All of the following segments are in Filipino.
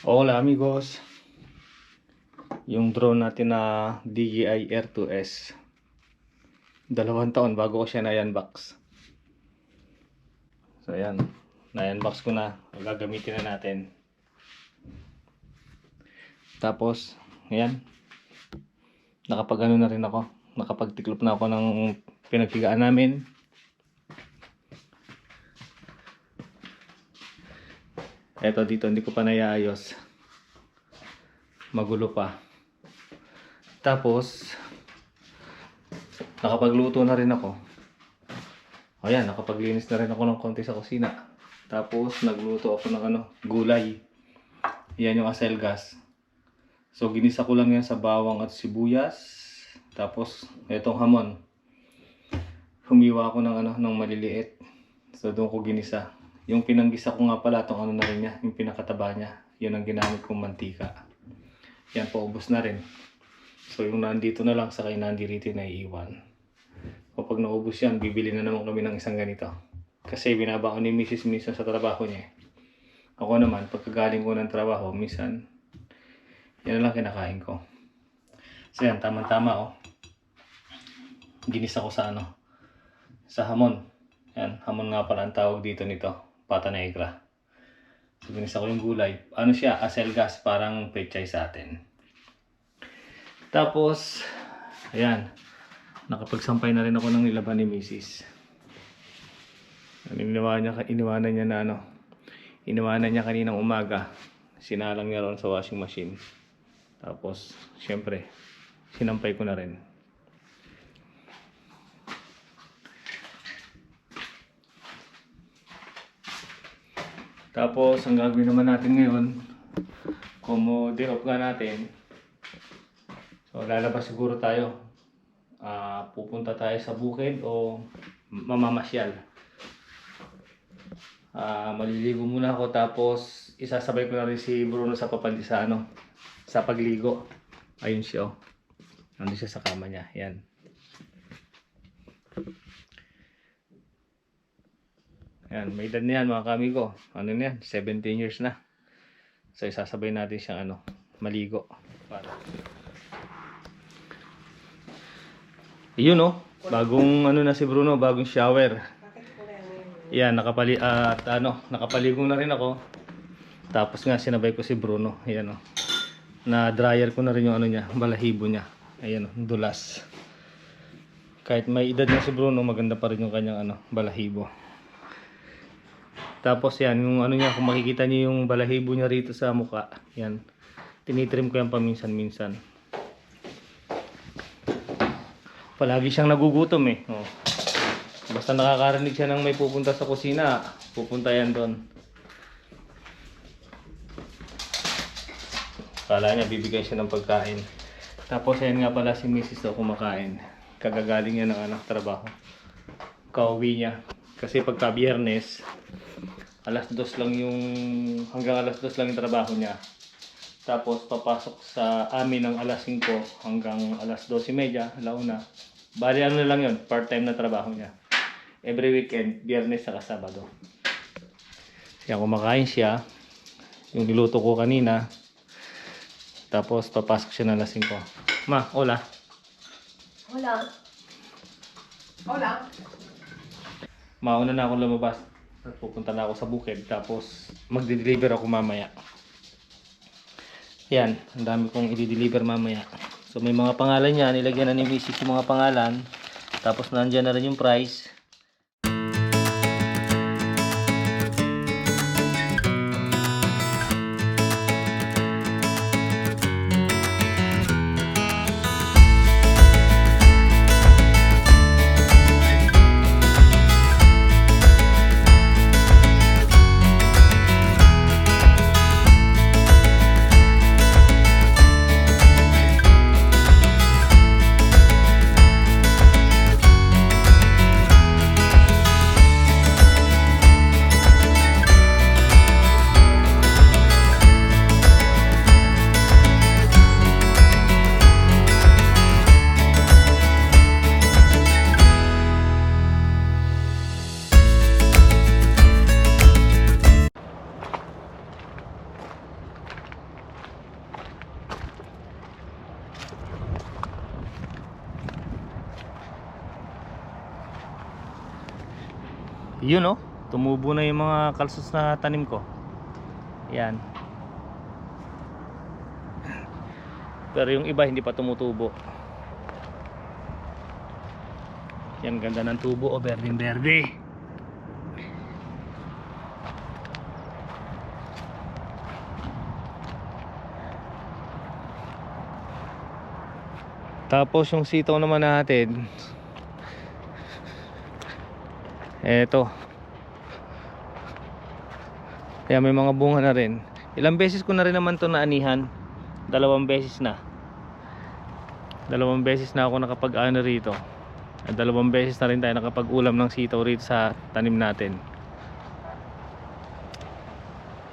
Hola amigos, yung drone natin na DJI Air 2S, 2 taon bago ko siya na-unbox. So ayan, na-unbox ko na, gagamitin na natin. Tapos ayan, nakapag-ano na rin ako, nakapagtiklop na ako ng pinaghigaan namin. Eto dito, hindi ko pa naiayos. Magulo pa. Tapos, nakapagluto na rin ako. Ayan, nakapaglinis na rin ako ng konti sa kusina. Tapos, nagluto ako ng gulay. Yan yung aselgas. So, ginisa ko lang yan sa bawang at sibuyas. Tapos, etong hamon. Humiwa ako ng maliliit. So, doon ko ginisa. Yung pinanggisa ko nga pala, itong na rin niya, yung pinakataba niya. Yun ang ginamit kong mantika. Yan, paubos na rin. So yung nandito na lang, saka yung nandirito na iiwan. Kapag naubos yan, bibili na naman kami ng isang ganito. Kasi binaba ko ni Mrs. minsan sa trabaho niya. Ako naman, pagkagaling ko ng trabaho, minsan, yan na lang kinakain ko. So yan, tama-tama oh. Ginisa ko sa sa hamon. Yan, hamon nga pala ang tawag dito nito. Pata negra. So, ginisa ko yung gulay. Ano siya? Aselgas. Parang pechay sa atin. Tapos, ayan. Nakapagsampay na rin ako ng nilaban ni Mrs. Iniwanan niya kaninang umaga. Sinalang niya ron sa washing machine. Tapos, syempre, sinampay ko na rin. Tapos, ang gagawin naman natin ngayon, din-off nga natin. So, lalabas siguro tayo. Pupunta tayo sa bukid o mamamasyal. Maliligo muna ako, tapos isasabay ko na rin si Bruno sa sa pagligo. Ayun siya oh. Nandun siya sa kama niya. Yan. Yan, may edad na yan mga kamigo. Ano na yan? 17 years na. So isasabay natin siyang maligo. Yun oh. Bagong na si Bruno, bagong shower. Yan, nakapaligo na rin ako. Tapos nga sinabay ko si Bruno. Yan oh. Na dryer ko na rin yung niya, balahibo niya. Ayan oh, dulas. Kahit may edad na si Bruno, maganda pa rin yung kanyang balahibo. Tapos yan, yung niya, kung makikita niyo yung balahibo niya rito sa mukha, yan. Tinitrim ko yan paminsan-minsan. Palagi siyang nagugutom eh. Oh. Basta nakakarinig siya ng may pupunta sa kusina, pupunta yan doon. Kala niya bibigay siya ng pagkain. Tapos yan nga pala si Mrs. daw kumakain. Kagagaling niya ng trabaho. Kauwi niya. Kasi pagka Biyernes, hanggang alas 2 lang yung trabaho niya. Tapos papasok sa amin ng alas 5 hanggang alas 12:30, alauna. Bali na lang yun, part-time na trabaho niya. Every weekend, Biyernes saka Sabado. Kaya kumakain siya. Yung niluto ko kanina. Tapos papasok siya ng alas 5. Ma, hola. Hola. Hola. Mauna na akong lumabas. At pupunta na ako sa bukid. Tapos magde-deliver ako mamaya. Yan, ang dami kong i-deliver mamaya. So may mga pangalan niya, nilagyan na ni Mrs. yung mga pangalan. Tapos nandiyan na rin yung price. Yun oh, tumubo na yung mga kalsos na tanim ko. Yan. Pero yung iba hindi pa tumutubo. Yan, ganda ng tubo o, berdeng berde. Tapos yung sitaw naman natin, eto. Kaya may mga bunga na rin. Ilang beses ko na rin naman to naanihan. 2 beses na. 2 beses na ako nakapag-ano rito. At 2 beses na rin tayo nakapag-ulam ng sitaw rito sa tanim natin.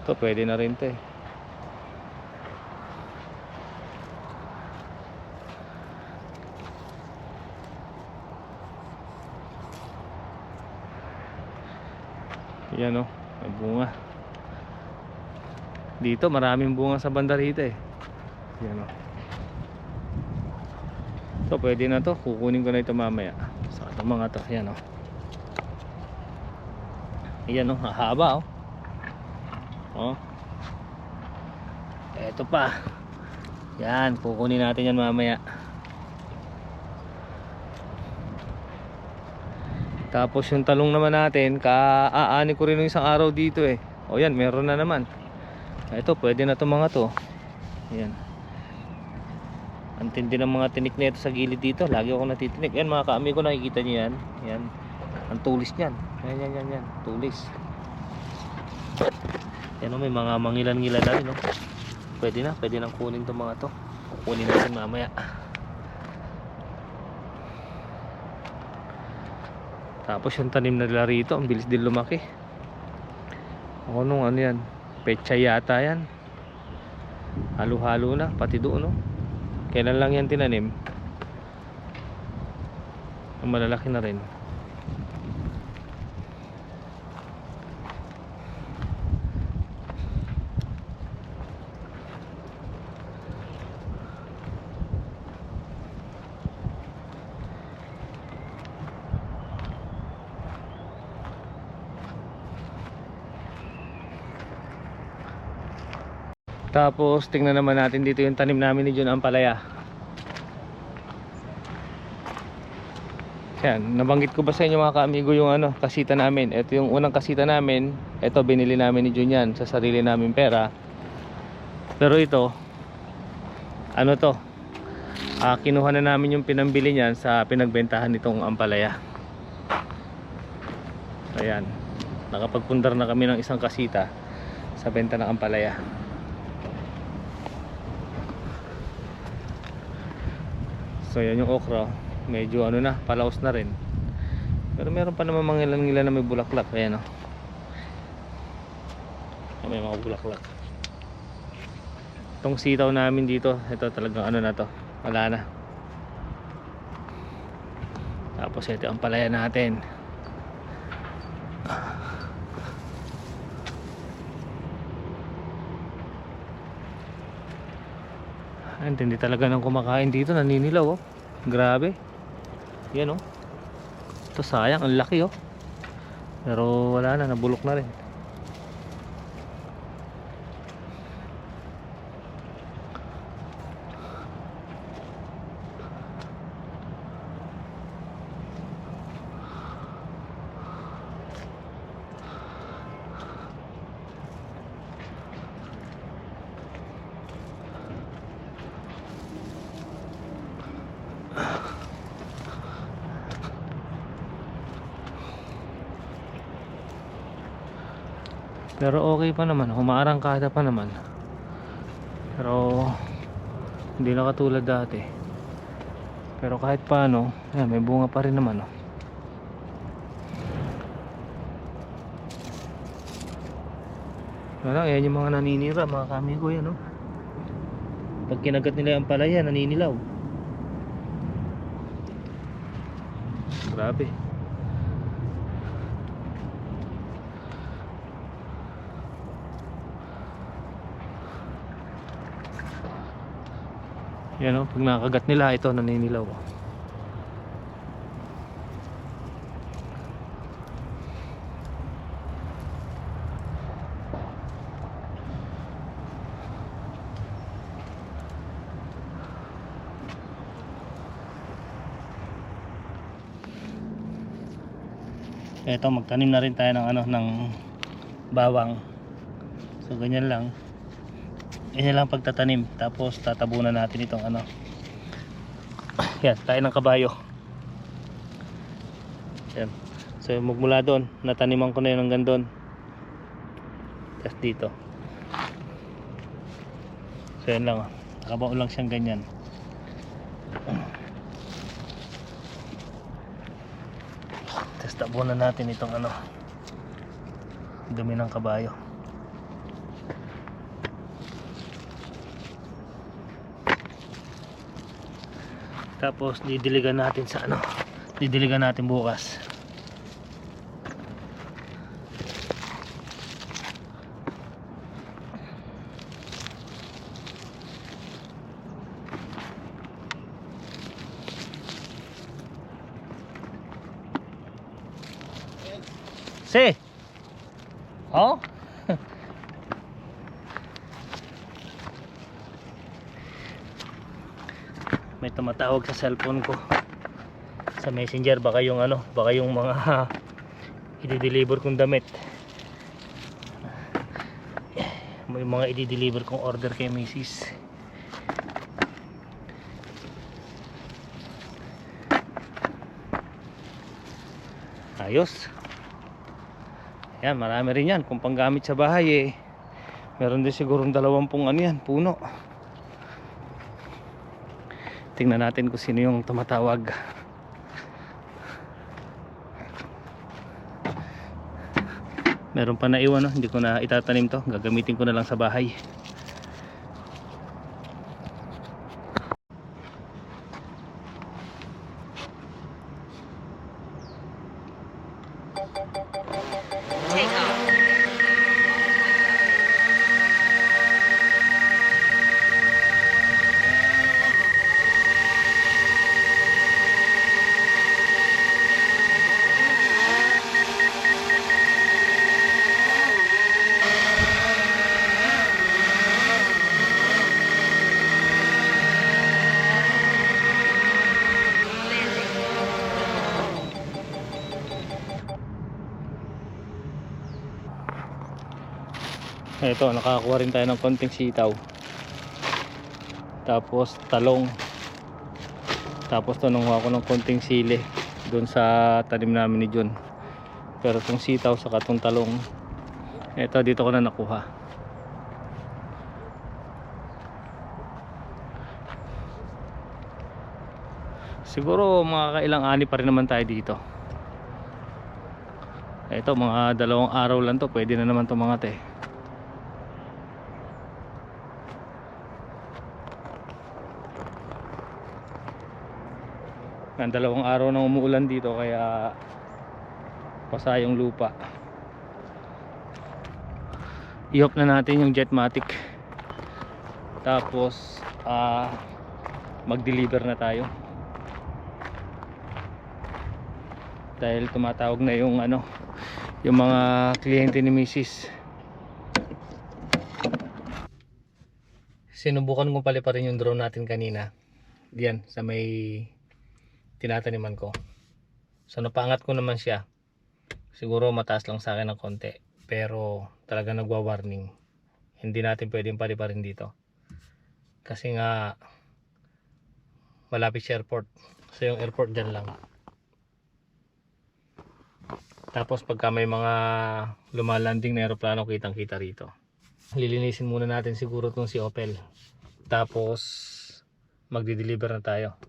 Ito pwede na rin to eh. Yan o, may bunga. Dito maraming bunga sa banda rito eh. Yan o. Ito pwede na to, kukunin ko na ito mamaya. Sa itong mga to, yan o. Yan o, hahaba o. O. Eto pa. Yan, kukunin natin yan mamaya. Tapos yung talong naman natin, kaaani ko rin ng isang araw dito eh. O yan, meron na naman. Ito, pwede na itong mga to. Yan. Ang tindi ng mga tinik na ito sa gilid dito. Lagi ako natitinik. Yan mga kaami ko, nakikita nyo yan. Yan. Ang tulis nyan. Yan. Tulis. Yan o, may mga mangilan-ngilan na rin o. Pwede nang kunin itong mga to. Kunin natin mamaya. Tapos yung tanim na nila rito, ang bilis din lumaki. Ako nung ano yan, pechay yata yan. Halo-halo na, pati doon no. Kailan lang yan tinanim? Ang malalaki na rin. Tapos tingnan naman natin dito yung tanim namin ni John Ampalaya. Yan, nabanggit ko ba sa inyo mga kaamigo yung ano, kasita namin. Ito yung unang kasita namin. Ito binili namin ni John yan sa sarili namin pera. Pero ito, ano to? Kinuha na namin yung pinambili niyan sa pinagbentahan nitong Ampalaya. Ayan, nakapagpundar na kami ng isang kasita sa benta ng Ampalaya. So yan yung okra, medyo ano na, palaos na rin. Pero meron pa naman mga ilan-ilan na may bulaklak. Ayan o, may mga bulaklak. Itong sitaw namin dito, ito talagang ano na to, wala na. Tapos ito ang palaya natin. Hindi talaga nang kumakain dito, naninilaw oh. Grabe. Yan oh. Ito sayang, ang laki oh. Pero wala na, nabulok na rin. Pero okay pa naman, humaarangkada pa naman. Pero hindi na katulad dati. Pero kahit paano, ayan, may bunga pa rin naman oh. Wala, ayan yung mga naninira, mga kamigo yan oh. Pag kinagat nila yung palaya, naninilaw. Grabe. Yan o, pag nakagat nila, ito naninilaw. Ito, magtanim na rin tayo ng ano, ng bawang. So ganyan lang. Ganyan lang pagtatanim. Tapos tatabunan natin itong ano. Yan, tayo ng kabayo. Yan. So magmula doon, nataniman ko na yun hanggang doon. Tapos dito. So yan lang. Nakabao lang siyang ganyan. Tapos tabunan natin itong ano, dumi ng kabayo. Tapos didiligan natin sa ano, didiligan natin bukas. Si. Oh. May tumatawag sa cellphone ko sa messenger, baka yung ano, baka yung mga i-deliver kong damit, may mga i-deliver kong order kay Mrs. Ayos. Yan, marami rin yan kung panggamit sa bahay eh. Meron din sigurong 20 ano yan, puno. Tingnan natin kung sino yung tumatawag. Meron pa naiwan, no? Hindi ko na itatanim to. Gagamitin ko na lang sa bahay. Ito, nakakuha rin tayo ng konting sitaw. Tapos talong. Tapos tanongwa ko ng konting sili doon sa tanim namin ni John. Pero itong sitaw sa katong talong, ito dito ko na nakuha. Siguro mga kailang ani pa rin naman tayo dito. Ito, mga 2 araw lang to, pwede na naman to mga te. Ang 2 araw nang umuulan dito kaya basa yung lupa. I-off na natin yung Jetmatic. Tapos mag-deliver na tayo. Dahil tumatawag na yung ano, yung mga kliyente ni Mrs. Sinubukan kong paliparin yung drone natin kanina. Diyan sa may tinataniman ko. So napangat ko naman siya. Siguro mataas lang sa akin ng konti, pero talaga nagwa-warning. Hindi natin pwedeng paliparin dito. Kasi nga malapit sa airport. So yung airport dyan lang. Tapos pagka may mga lumalanding na aeroplano, kitang kita rito. Lilinisin muna natin siguro itong si Opel. Tapos magdi-deliver na tayo.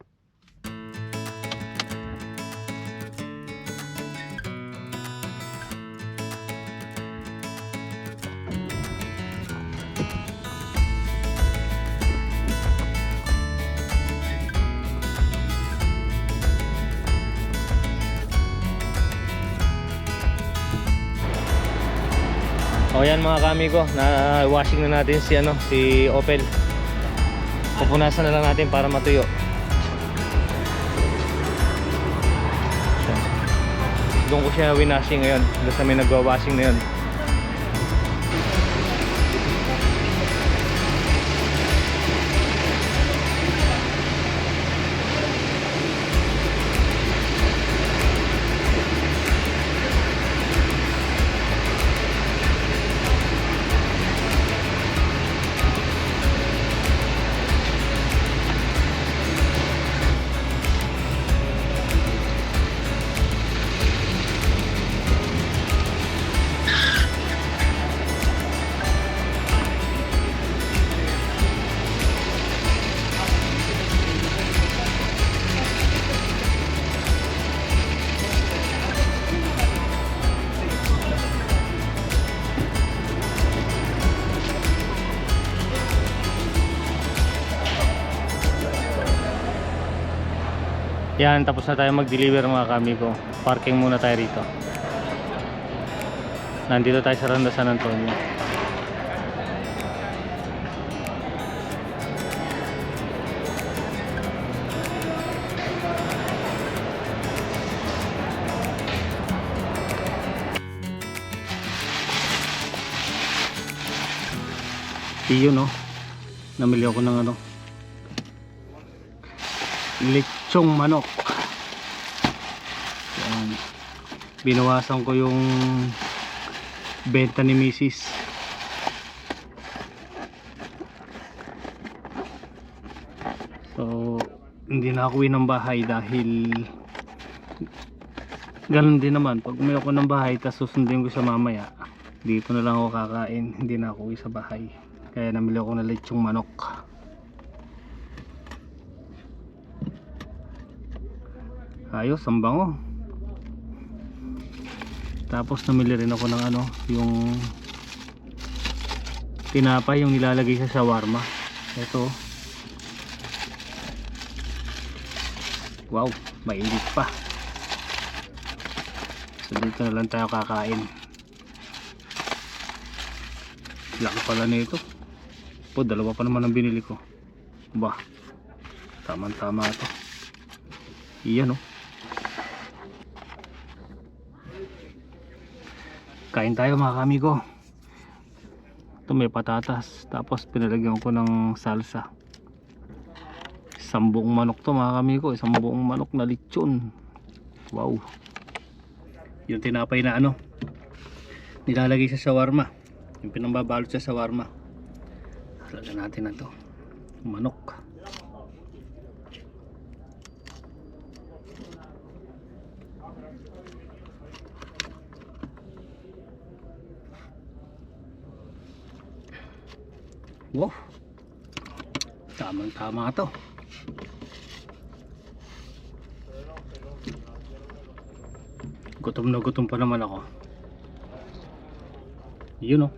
O yan mga kamigo, na washing na natin si ano, si Opel. Pupunasan na lang natin para matuyo. Doon ko siya winashing ngayon, doon sa may nagwa-washing na yun. Yan, tapos na tayo mag-deliver mga kamigo. Parking muna tayo rito. Nandito tayo sa Ronda San Antonio. Iyon, no? Namili ako ng ano, lechong manok. Yan. Binawasan ko yung benta ni Mrs. So hindi na ako uwi ng bahay dahil ganun din naman, pag uwi ako ng bahay tapos susundin ko sa mamaya, dito na lang ako kakain, hindi na ako uwi sa bahay. Kaya namili ako ng lechong manok. Ayos, ang bango. Tapos namili rin ako ng ano, yung tinapay, yung nilalagay sa shawarma. Ito. Wow, mainit pa. So dito na lang tayo kakain. Laki pala nito. Po, dalawa pa naman ang binili ko. Bah, tamang-tama ito. Iyan, oh. Kain tayo mga kamigo. Ito may patatas, tapos pinalagyan ko ng salsa. Isang buong manok to mga kamigo, isang buong manok na lechon. Wow. Yung tinapay na ano, nilalagay sa shawarma, yung pinambabalot sa shawarma. Lagyan natin na to, manok. Wow, tamang tama to. Gutom na gutom pa naman ako. Yun, oh.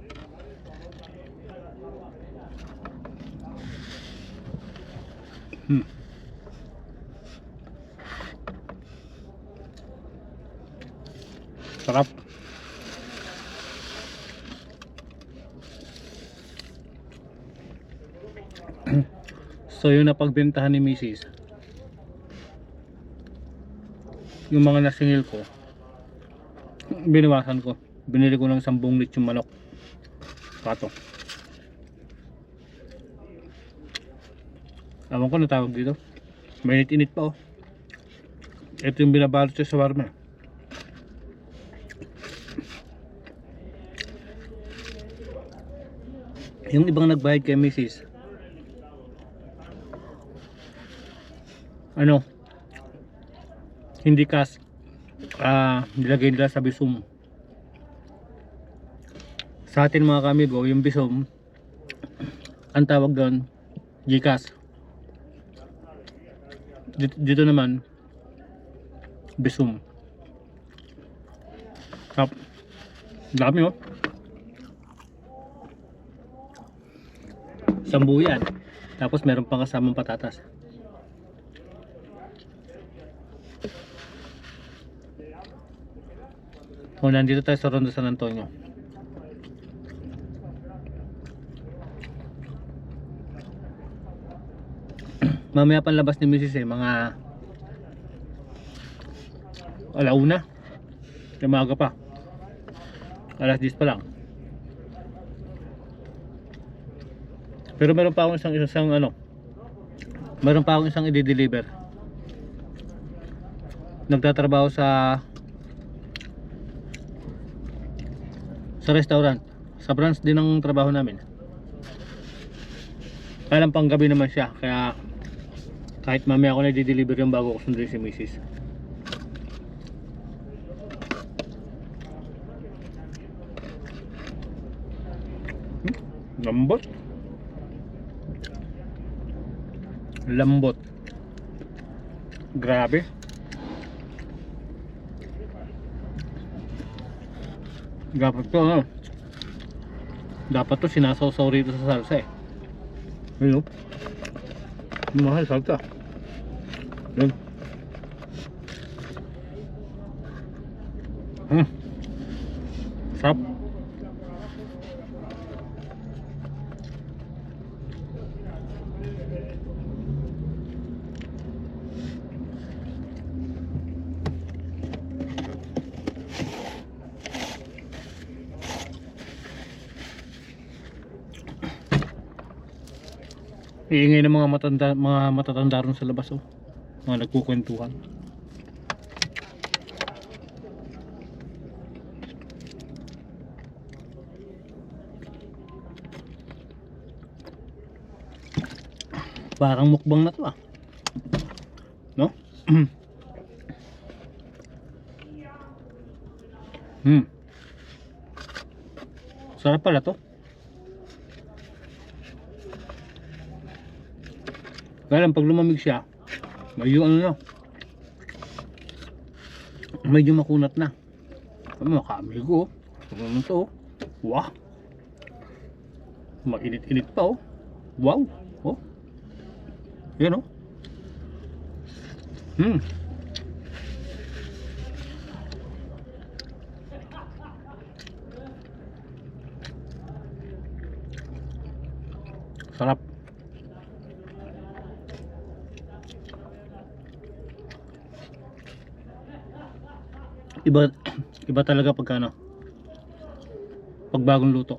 Sarap. So yung napagbentahan ni Mrs. Yung mga nasingil ko, binawasan ko. Binili ko ng 10 lechong manok. Pato. Alam ko na tawag dito. Mainit-init pa, oh. Ito yung binabalot sa shawarma. Yung ibang nagbayad kay Mrs. Ano, hindi cash, nilagay nila sa Bizum. Sa atin mga kamigo, yung Bizum, ang tawag doon GCash. Dito naman Bizum. Tap, dami, oh. Sambu yan. Tapos meron pang kasamang patatas. O, nandito tayo sa Ronda San Antonio. Mamaya panlabas ni Mrs. Mga alauna. Umaga pa. Alas 10 pa lang. Pero meron pa akong isang ano. Meron pa akong isang i-deliver. Nagtatrabaho sa restaurant. Sa branch din ng trabaho namin. Kaya lang pang gabi naman siya. Kaya kahit mamaya ako na i-deliver yung bago ko sundin si Mrs. Lambot. Lambot. Grabe. Dapat to sinasawsaw rito sa salsa eh. Yun, oh. Mahal salsa. Yun. Sarap. Iingay ng mga matatanda ron sa labas, oh. Mga nagkukwentuhan. Parang mukbang na to, ah. No? Sarap pala to. Kaya lang pag lumamig siya, medyo ano na, medyo makunat na. Makamigo, ano to, wow, mainit-init pa, oh. Wow, oh, yan, oh. Sarap. Iba talaga pagka ano, pag bagong luto.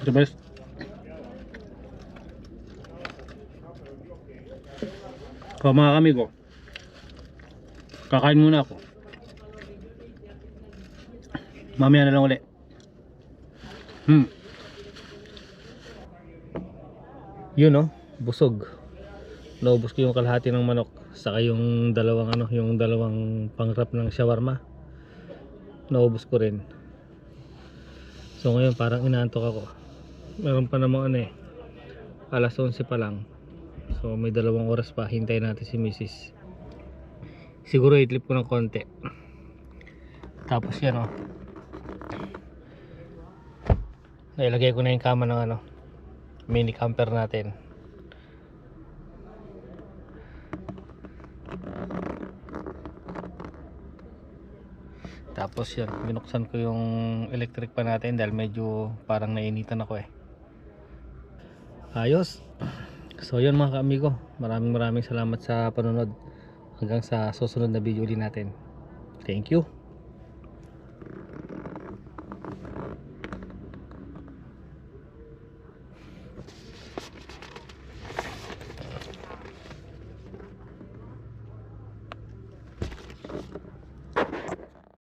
The best. So mga kamigo, kakain muna ako. Mamaya na lang ulit. Yun, no, busog. Naubos ko yung kalahati ng manok, saka yung dalawang ano, yung dalawang pangrap ng shawarma. Naubos ko rin. So ngayon parang inaantok ako. Meron pa namang ano, alas 11 pa lang. So may 2 oras pa, hintayin natin si Mrs. Siguro itlip ko ng konti. Tapos yan, oh, nailagay ko na yung kama ng ano, mini camper natin. Tapos yan, binuksan ko yung electric pa natin dahil medyo parang nainitan ako, ayos. So yun mga kaamigo, maraming salamat sa panonood. Hanggang sa susunod na video ulit natin. Thank you.